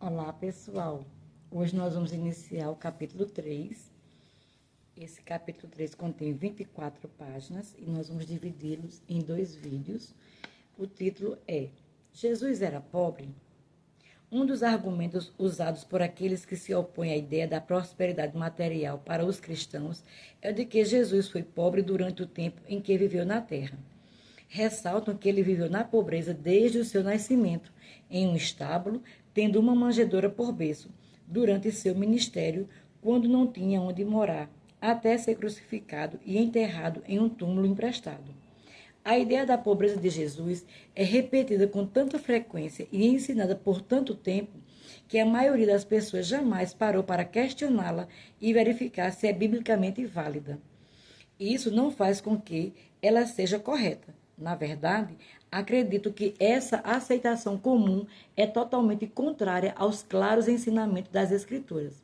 Olá, pessoal. Hoje nós vamos iniciar o capítulo 3. Esse capítulo 3 contém 24 páginas e nós vamos dividi-los em 2 vídeos. O título é Jesus era pobre? Um dos argumentos usados por aqueles que se opõem à ideia da prosperidade material para os cristãos é o de que Jesus foi pobre durante o tempo em que viveu na terra. Ressaltam que ele viveu na pobreza desde o seu nascimento, em um estábulo, tendo uma manjedoura por berço, durante seu ministério, quando não tinha onde morar, até ser crucificado e enterrado em um túmulo emprestado. A ideia da pobreza de Jesus é repetida com tanta frequência e ensinada por tanto tempo que a maioria das pessoas jamais parou para questioná-la e verificar se é biblicamente válida. Isso não faz com que ela seja correta. Na verdade, acredito que essa aceitação comum é totalmente contrária aos claros ensinamentos das Escrituras.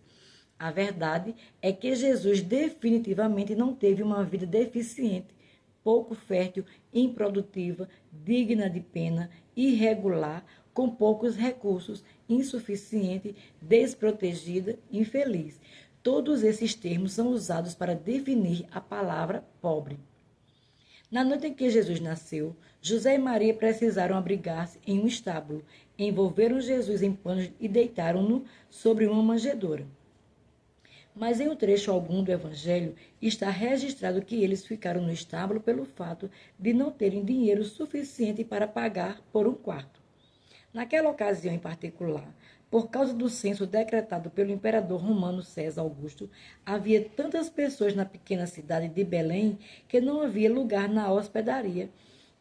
A verdade é que Jesus definitivamente não teve uma vida deficiente, pouco fértil, improdutiva, digna de pena, irregular, com poucos recursos, insuficiente, desprotegida, infeliz. Todos esses termos são usados para definir a palavra pobre. Na noite em que Jesus nasceu, José e Maria precisaram abrigar-se em um estábulo, envolveram Jesus em panos e deitaram-no sobre uma manjedoura. Mas em um trecho algum do Evangelho está registrado que eles ficaram no estábulo pelo fato de não terem dinheiro suficiente para pagar por um quarto. Naquela ocasião em particular, por causa do censo decretado pelo imperador romano César Augusto, havia tantas pessoas na pequena cidade de Belém que não havia lugar na hospedaria.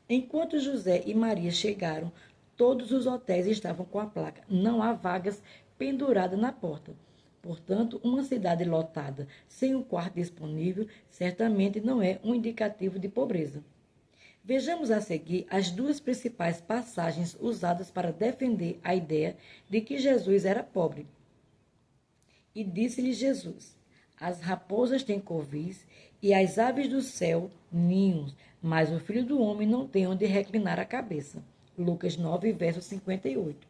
Enquanto José e Maria chegaram, todos os hotéis estavam com a placa "Não há vagas" pendurada na porta. Portanto, uma cidade lotada sem um quarto disponível certamente não é um indicativo de pobreza. Vejamos a seguir as 2 principais passagens usadas para defender a ideia de que Jesus era pobre. E disse-lhe Jesus: as raposas têm covis e as aves do céu ninhos, mas o Filho do Homem não tem onde reclinar a cabeça. Lucas 9, verso 58.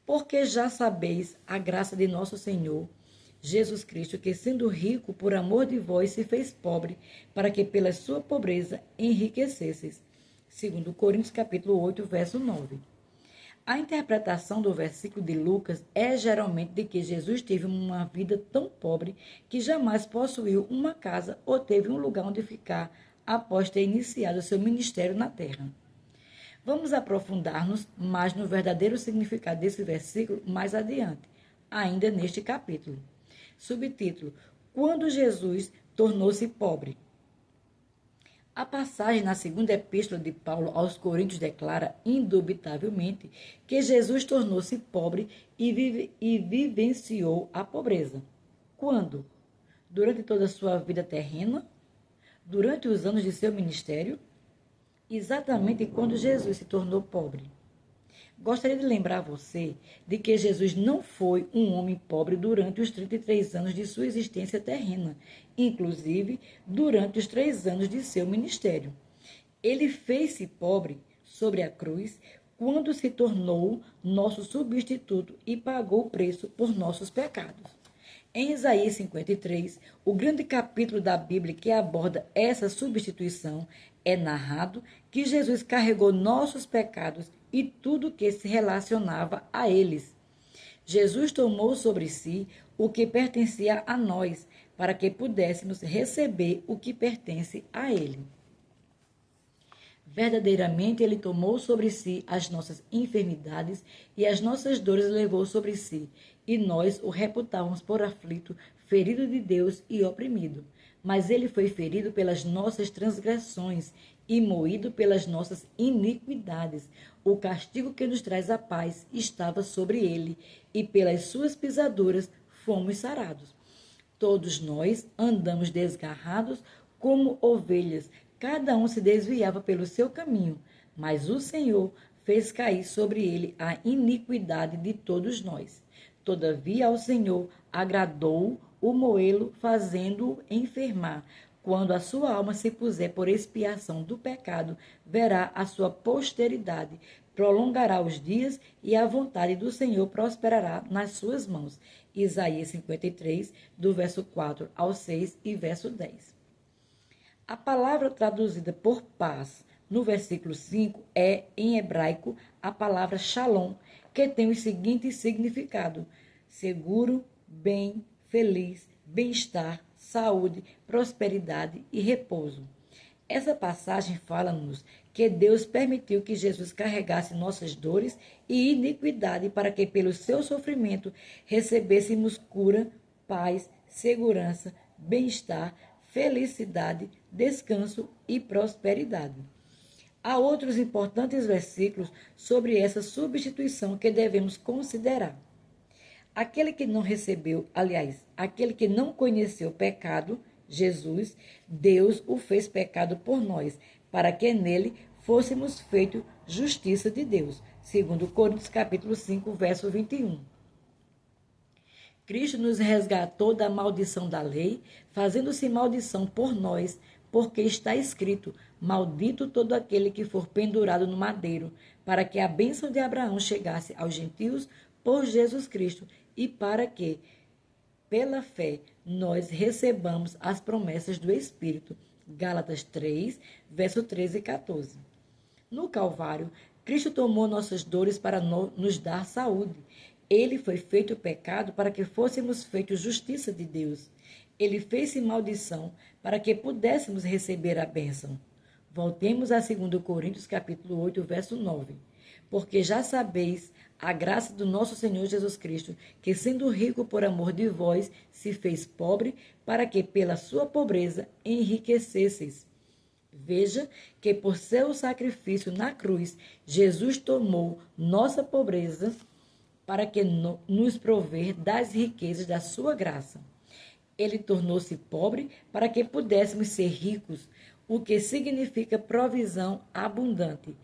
Porque já sabeis a graça de nosso Senhor Jesus Cristo, que sendo rico por amor de vós se fez pobre, para que pela sua pobreza enriquecesseis. Segundo Coríntios capítulo 8, verso 9. A interpretação do versículo de Lucas é geralmente de que Jesus teve uma vida tão pobre que jamais possuiu uma casa ou teve um lugar onde ficar após ter iniciado seu ministério na terra. Vamos aprofundar-nos mais no verdadeiro significado desse versículo mais adiante, ainda neste capítulo. Subtítulo: Quando Jesus tornou-se pobre. A passagem na segunda epístola de Paulo aos Coríntios declara indubitavelmente que Jesus tornou-se pobre e vivenciou a pobreza. Quando? Durante toda a sua vida terrena? Durante os anos de seu ministério? Exatamente quando Jesus se tornou pobre. Gostaria de lembrar você de que Jesus não foi um homem pobre durante os 33 anos de sua existência terrena, inclusive durante os 3 anos de seu ministério. Ele fez-se pobre sobre a cruz quando se tornou nosso substituto e pagou o preço por nossos pecados. Em Isaías 53, o grande capítulo da Bíblia que aborda essa substituição, é narrado que Jesus carregou nossos pecados e tudo que se relacionava a eles. Jesus tomou sobre si o que pertencia a nós, para que pudéssemos receber o que pertence a ele. Verdadeiramente, ele tomou sobre si as nossas enfermidades e as nossas dores levou sobre si, e nós o reputávamos por aflito, ferido de Deus e oprimido. Mas ele foi ferido pelas nossas transgressões e moído pelas nossas iniquidades. O castigo que nos traz a paz estava sobre ele, e pelas suas pisaduras fomos sarados. Todos nós andamos desgarrados como ovelhas, cada um se desviava pelo seu caminho, mas o Senhor fez cair sobre ele a iniquidade de todos nós. Todavia ao Senhor agradou o moê-lo, fazendo-o enfermar. Quando a sua alma se puser por expiação do pecado, verá a sua posteridade, prolongará os dias e a vontade do Senhor prosperará nas suas mãos. Isaías 53, do verso 4 ao 6 e verso 10. A palavra traduzida por paz no versículo 5 é, em hebraico, a palavra shalom, que tem o seguinte significado: seguro, bem, feliz, bem-estar, saúde, prosperidade e repouso. Essa passagem fala-nos que Deus permitiu que Jesus carregasse nossas dores e iniquidade para que, pelo seu sofrimento, recebêssemos cura, paz, segurança, bem-estar, felicidade, descanso e prosperidade. Há outros importantes versículos sobre essa substituição que devemos considerar. Aquele que não recebeu, aliás, aquele que não conheceu pecado, Jesus, Deus o fez pecado por nós, para que nele fôssemos feitos justiça de Deus. Segundo Coríntios capítulo 5, verso 21. Cristo nos resgatou da maldição da lei, fazendo-se maldição por nós, porque está escrito: maldito todo aquele que for pendurado no madeiro, para que a bênção de Abraão chegasse aos gentios por Jesus Cristo e para que, pela fé, nós recebamos as promessas do Espírito. Gálatas 3, verso 13 e 14. No Calvário, Cristo tomou nossas dores para nos dar saúde. Ele foi feito pecado para que fôssemos feitos justiça de Deus. Ele fez-se maldição para que pudéssemos receber a bênção. Voltemos a 2 Coríntios capítulo 8, verso 9. Porque já sabeis a graça do nosso Senhor Jesus Cristo, que sendo rico por amor de vós, se fez pobre, para que pela sua pobreza enriquecesseis. Veja que por seu sacrifício na cruz, Jesus tomou nossa pobreza para que nos prover das riquezas da sua graça. Ele tornou-se pobre para que pudéssemos ser ricos, o que significa provisão abundante.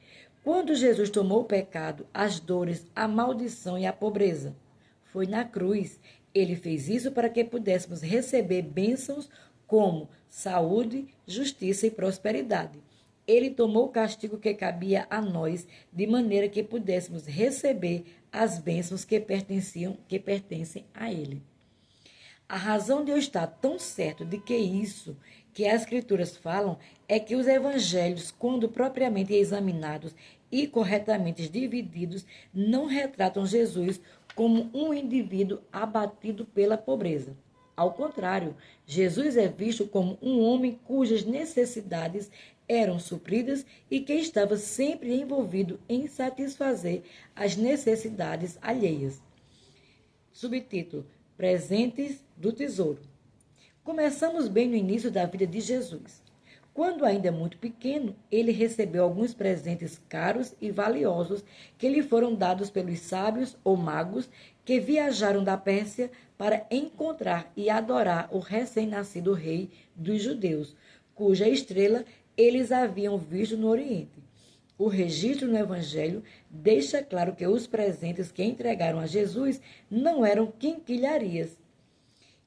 Quando Jesus tomou o pecado, as dores, a maldição e a pobreza, foi na cruz. Ele fez isso para que pudéssemos receber bênçãos como saúde, justiça e prosperidade. Ele tomou o castigo que cabia a nós, de maneira que pudéssemos receber as bênçãos que pertencem a ele. A razão de eu estar tão certo de que isso que as Escrituras falam é que os evangelhos, quando propriamente examinados e corretamente divididos, não retratam Jesus como um indivíduo abatido pela pobreza. Ao contrário, Jesus é visto como um homem cujas necessidades eram supridas e que estava sempre envolvido em satisfazer as necessidades alheias. Subtítulo: Presentes do Tesouro. Começamos bem no início da vida de Jesus. Quando ainda muito pequeno, ele recebeu alguns presentes caros e valiosos que lhe foram dados pelos sábios ou magos que viajaram da Pérsia para encontrar e adorar o recém-nascido rei dos judeus, cuja estrela eles haviam visto no Oriente. O registro no Evangelho deixa claro que os presentes que entregaram a Jesus não eram quinquilharias.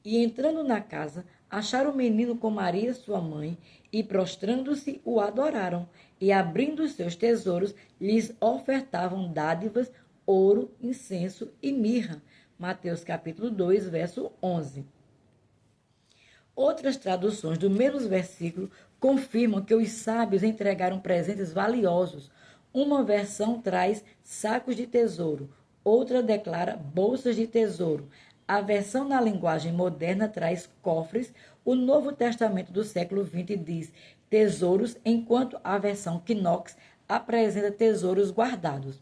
E entrando na casa, acharam o menino com Maria, sua mãe, e prostrando-se, o adoraram, e abrindo os seus tesouros, lhes ofertavam dádivas, ouro, incenso e mirra. Mateus capítulo 2, verso 11. Outras traduções do mesmo versículo confirmam que os sábios entregaram presentes valiosos. Uma versão traz sacos de tesouro, outra declara bolsas de tesouro. A versão na linguagem moderna traz cofres. O Novo Testamento do século XX diz tesouros, enquanto a versão Knox apresenta tesouros guardados.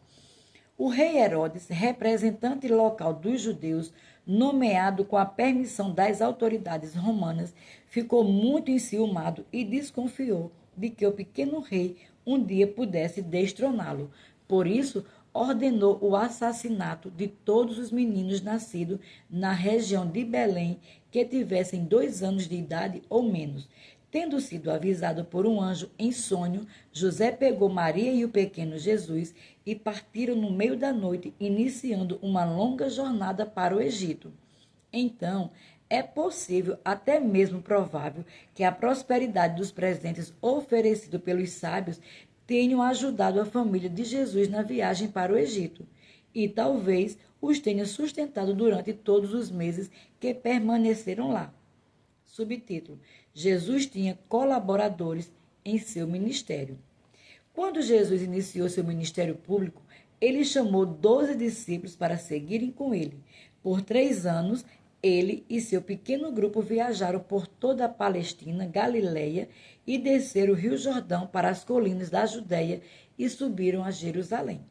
O rei Herodes, representante local dos judeus, nomeado com a permissão das autoridades romanas, ficou muito enciumado e desconfiou de que o pequeno rei um dia pudesse destroná-lo. Por isso, ordenou o assassinato de todos os meninos nascidos na região de Belém que tivessem 2 anos de idade ou menos. Tendo sido avisado por um anjo em sonho, José pegou Maria e o pequeno Jesus e partiram no meio da noite, iniciando uma longa jornada para o Egito. Então, é possível, até mesmo provável, que a prosperidade dos presentes oferecidos pelos sábios tenham ajudado a família de Jesus na viagem para o Egito e talvez os tenha sustentado durante todos os meses que permaneceram lá. Subtítulo: Jesus tinha colaboradores em seu ministério. Quando Jesus iniciou seu ministério público, ele chamou 12 discípulos para seguirem com ele. Por 3 anos, ele e seu pequeno grupo viajaram por toda a Palestina, Galileia e desceram o Rio Jordão para as colinas da Judéia e subiram a Jerusalém.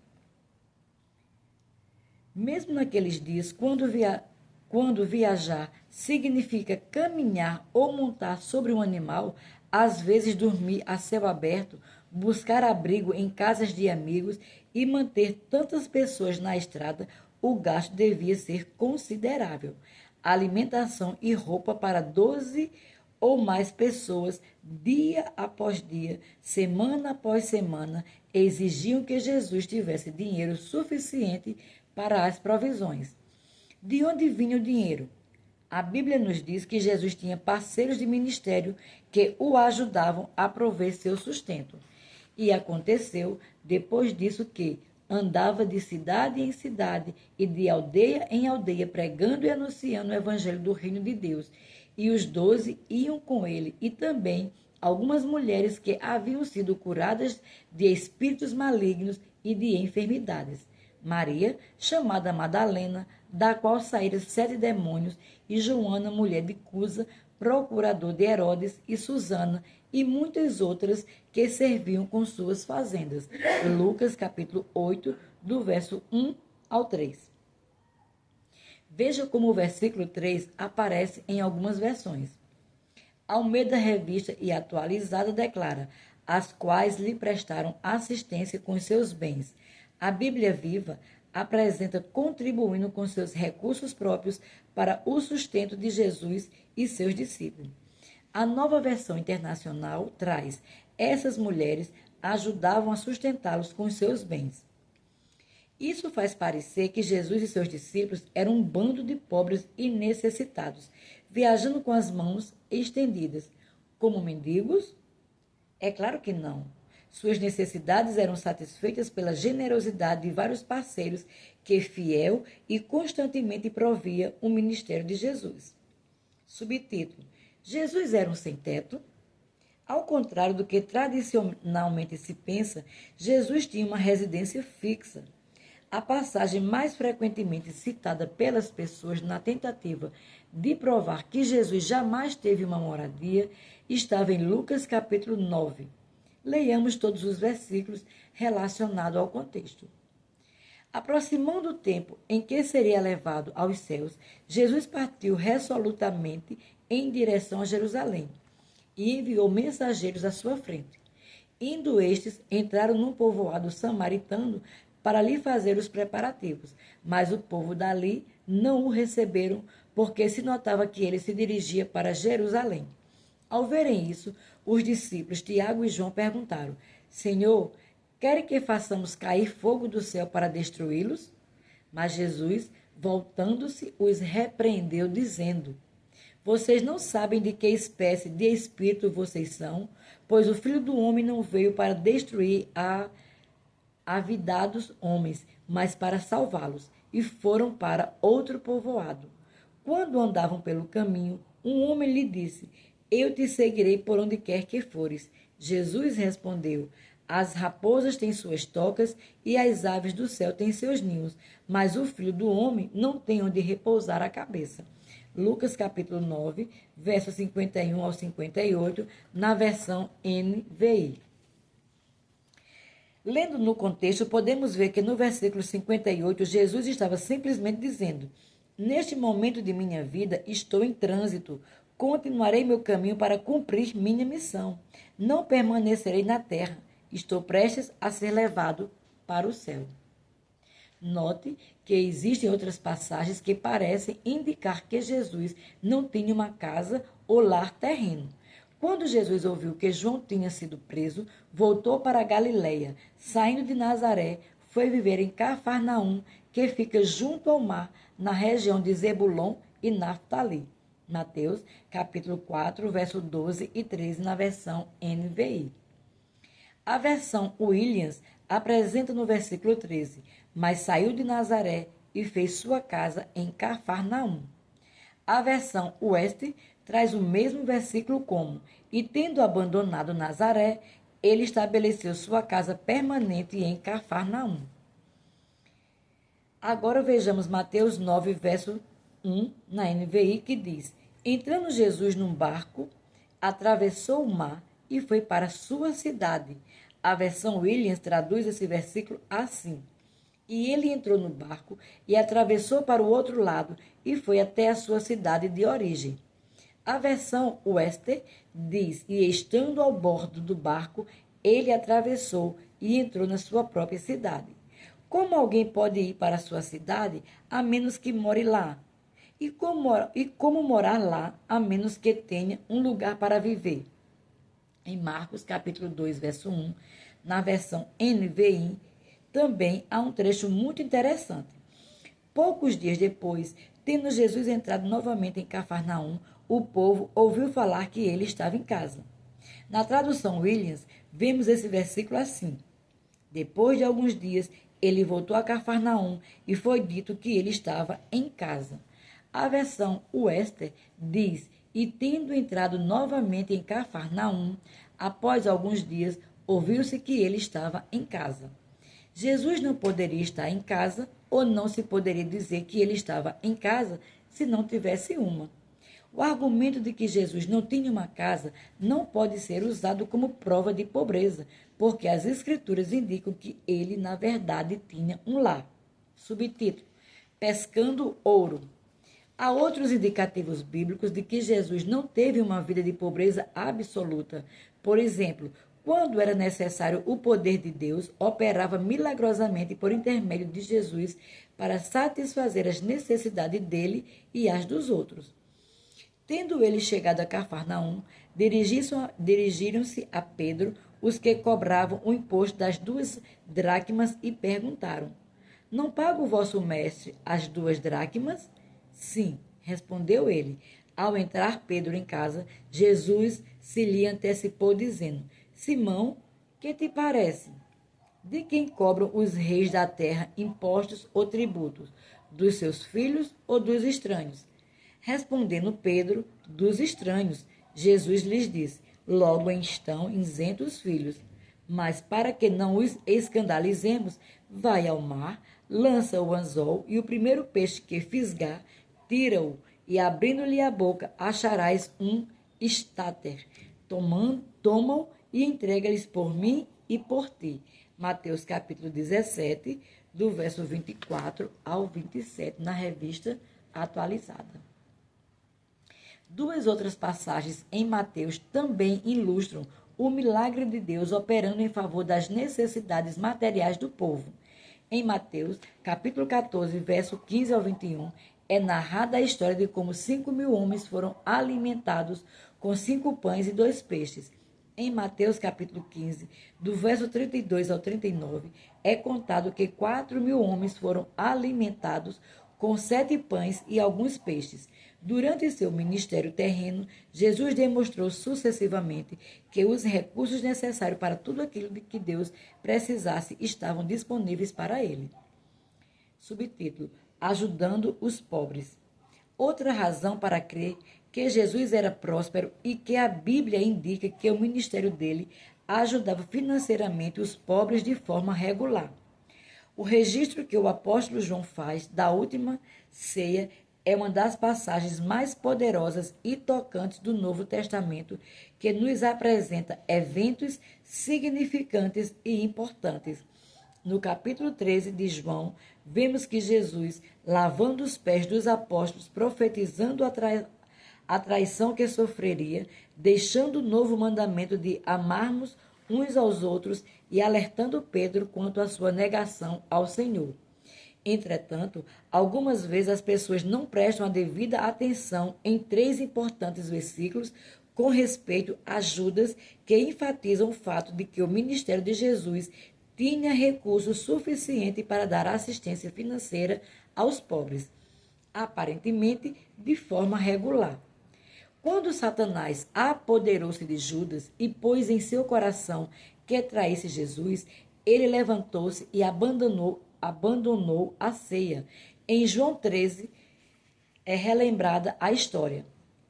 Mesmo naqueles dias, quando viajar significa caminhar ou montar sobre um animal, às vezes dormir a céu aberto, buscar abrigo em casas de amigos e manter tantas pessoas na estrada, o gasto devia ser considerável. Alimentação e roupa para 12 ou mais pessoas, dia após dia, semana após semana, exigiam que Jesus tivesse dinheiro suficiente para as provisões. De onde vinha o dinheiro? A Bíblia nos diz que Jesus tinha parceiros de ministério que o ajudavam a prover seu sustento. E aconteceu, depois disso, que andava de cidade em cidade e de aldeia em aldeia, pregando e anunciando o evangelho do reino de Deus. E os 12 iam com ele, e também algumas mulheres que haviam sido curadas de espíritos malignos e de enfermidades. Maria, chamada Madalena, da qual saíram 7 demônios, e Joana, mulher de Cusa, procurador de Herodes, e Susana, e muitas outras que serviam com suas fazendas. Lucas, capítulo 8, do verso 1 ao 3. Veja como o versículo 3 aparece em algumas versões. Almeida Revista e Atualizada declara: as quais lhe prestaram assistência com seus bens. A Bíblia Viva apresenta contribuindo com seus recursos próprios para o sustento de Jesus e seus discípulos. A Nova Versão Internacional traz: essas mulheres ajudavam a sustentá-los com seus bens. Isso faz parecer que Jesus e seus discípulos eram um bando de pobres e necessitados, viajando com as mãos estendidas, como mendigos? É claro que não. Suas necessidades eram satisfeitas pela generosidade de vários parceiros que fiel e constantemente provia o ministério de Jesus. Subtítulo: Jesus era um sem-teto? Ao contrário do que tradicionalmente se pensa, Jesus tinha uma residência fixa. A passagem mais frequentemente citada pelas pessoas na tentativa de provar que Jesus jamais teve uma moradia estava em Lucas capítulo 9. Leiamos todos os versículos relacionados ao contexto. Aproximando o tempo em que seria levado aos céus, Jesus partiu resolutamente em direção a Jerusalém e enviou mensageiros à sua frente. Indo estes, entraram num povoado samaritano para lhe fazer os preparativos, mas o povo dali não o receberam, porque se notava que ele se dirigia para Jerusalém. Ao verem isso, os discípulos Tiago e João perguntaram: Senhor, querem que façamos cair fogo do céu para destruí-los? Mas Jesus, voltando-se, os repreendeu, dizendo: vocês não sabem de que espécie de espírito vocês são, pois o Filho do Homem não veio para destruir avidados homens, mas para salvá-los. E foram para outro povoado. Quando andavam pelo caminho, um homem lhe disse: eu te seguirei por onde quer que fores. Jesus respondeu: as raposas têm suas tocas e as aves do céu têm seus ninhos, mas o Filho do Homem não tem onde repousar a cabeça. Lucas capítulo 9, versos 51 ao 58, na versão NVI. Lendo no contexto, podemos ver que no versículo 58, Jesus estava simplesmente dizendo: neste momento de minha vida, estou em trânsito, continuarei meu caminho para cumprir minha missão. Não permanecerei na terra, estou prestes a ser levado para o céu. Note que existem outras passagens que parecem indicar que Jesus não tinha uma casa ou lar terreno. Quando Jesus ouviu que João tinha sido preso, voltou para a Galileia. Saindo de Nazaré, foi viver em Cafarnaum, que fica junto ao mar, na região de Zebulon e Naftali. Mateus, capítulo 4, verso 12 e 13, na versão NVI. A versão Williams apresenta no versículo 13: mas saiu de Nazaré e fez sua casa em Cafarnaum. A versão West traz o mesmo versículo como: e tendo abandonado Nazaré, ele estabeleceu sua casa permanente em Cafarnaum. Agora vejamos Mateus 9, verso 1, na NVI, que diz: entrando Jesus num barco, atravessou o mar e foi para sua cidade. A versão Williams traduz esse versículo assim: e ele entrou no barco e atravessou para o outro lado e foi até a sua cidade de origem. A versão Wester diz: e estando ao bordo do barco, ele atravessou e entrou na sua própria cidade. Como alguém pode ir para a sua cidade a menos que more lá? E como morar lá a menos que tenha um lugar para viver? Em Marcos, capítulo 2, verso 1, na versão NVI, também há um trecho muito interessante. Poucos dias depois, tendo Jesus entrado novamente em Cafarnaum, o povo ouviu falar que ele estava em casa. Na tradução Williams, vemos esse versículo assim: depois de alguns dias, ele voltou a Cafarnaum e foi dito que ele estava em casa. A versão Wester diz: e tendo entrado novamente em Cafarnaum, após alguns dias, ouviu-se que ele estava em casa. Jesus não poderia estar em casa, ou não se poderia dizer que ele estava em casa se não tivesse uma. O argumento de que Jesus não tinha uma casa não pode ser usado como prova de pobreza, porque as Escrituras indicam que ele, na verdade, tinha um lar. Subtítulo: Pescando ouro. Há outros indicativos bíblicos de que Jesus não teve uma vida de pobreza absoluta. Por exemplo, quando era necessário, o poder de Deus operava milagrosamente por intermédio de Jesus para satisfazer as necessidades dele e as dos outros. Tendo ele chegado a Cafarnaum, dirigiram-se a Pedro os que cobravam o imposto das 2 dracmas e perguntaram: não paga o vosso mestre as 2 dracmas? Sim, respondeu ele. Ao entrar Pedro em casa, Jesus se lhe antecipou dizendo: Simão, que te parece? De quem cobram os reis da terra impostos ou tributos? Dos seus filhos ou dos estranhos? Respondendo Pedro: dos estranhos. Jesus lhes disse: logo estão isentos os filhos. Mas para que não os escandalizemos, vai ao mar, lança o anzol e o primeiro peixe que fisgar, tira-o, e abrindo-lhe a boca, acharás um estáter. Toma-o e entrega-lhes por mim e por ti. Mateus capítulo 17, do verso 24 ao 27, na revista atualizada. 2 outras passagens em Mateus também ilustram o milagre de Deus operando em favor das necessidades materiais do povo. Em Mateus, capítulo 14, verso 15 ao 21, é narrada a história de como 5.000 homens foram alimentados com 5 pães e 2 peixes. Em Mateus, capítulo 15, do verso 32 ao 39, é contado que 4.000 homens foram alimentados com 7 pães e alguns peixes. Durante seu ministério terreno, Jesus demonstrou sucessivamente que os recursos necessários para tudo aquilo de que Deus precisasse estavam disponíveis para ele. Subtítulo: Ajudando os pobres. Outra razão para crer que Jesus era próspero e que a Bíblia indica que o ministério dele ajudava financeiramente os pobres de forma regular. O registro que o apóstolo João faz da última ceia é uma das passagens mais poderosas e tocantes do Novo Testamento, que nos apresenta eventos significantes e importantes. No capítulo 13 de João, vemos que Jesus, lavando os pés dos apóstolos, profetizando a traição que sofreria, deixando o novo mandamento de amarmos uns aos outros e alertando Pedro quanto à sua negação ao Senhor. Entretanto, algumas vezes as pessoas não prestam a devida atenção em 3 importantes versículos com respeito a Judas, que enfatizam o fato de que o ministério de Jesus tinha recursos suficientes para dar assistência financeira aos pobres, aparentemente de forma regular. Quando Satanás apoderou-se de Judas e pôs em seu coração que traísse Jesus, ele levantou-se e abandonou a ceia. Em João 13 é relembrada a história.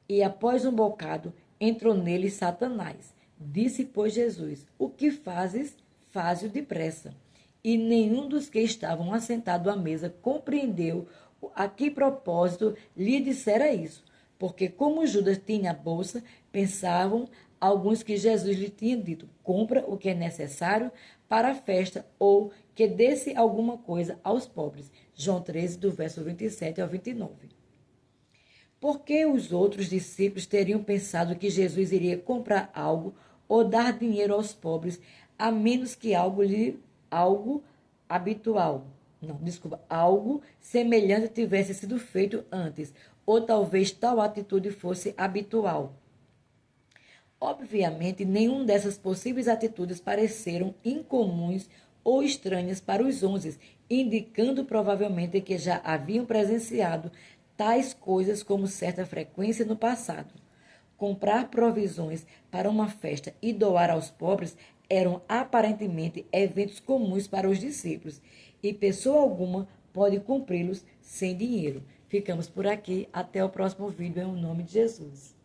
E após um bocado, entrou nele Satanás. Disse, pois, Jesus: o que fazes, faze-o depressa. E nenhum dos que estavam assentados à mesa compreendeu a que propósito lhe dissera isso. Porque como Judas tinha a bolsa, pensavam alguns que Jesus lhe tinha dito: compra o que é necessário para a festa, ou que desse alguma coisa aos pobres. João 13, do verso 27 ao 29. Porque os outros discípulos teriam pensado que Jesus iria comprar algo ou dar dinheiro aos pobres, a menos que algo habitual. Não, desculpa, algo semelhante tivesse sido feito antes, ou talvez tal atitude fosse habitual. Obviamente, nenhuma dessas possíveis atitudes pareceram incomuns ou estranhas para os 11, indicando provavelmente que já haviam presenciado tais coisas com certa frequência no passado. Comprar provisões para uma festa e doar aos pobres eram aparentemente eventos comuns para os discípulos, e pessoa alguma pode cumpri-los sem dinheiro. Ficamos por aqui. Até o próximo vídeo, em nome de Jesus.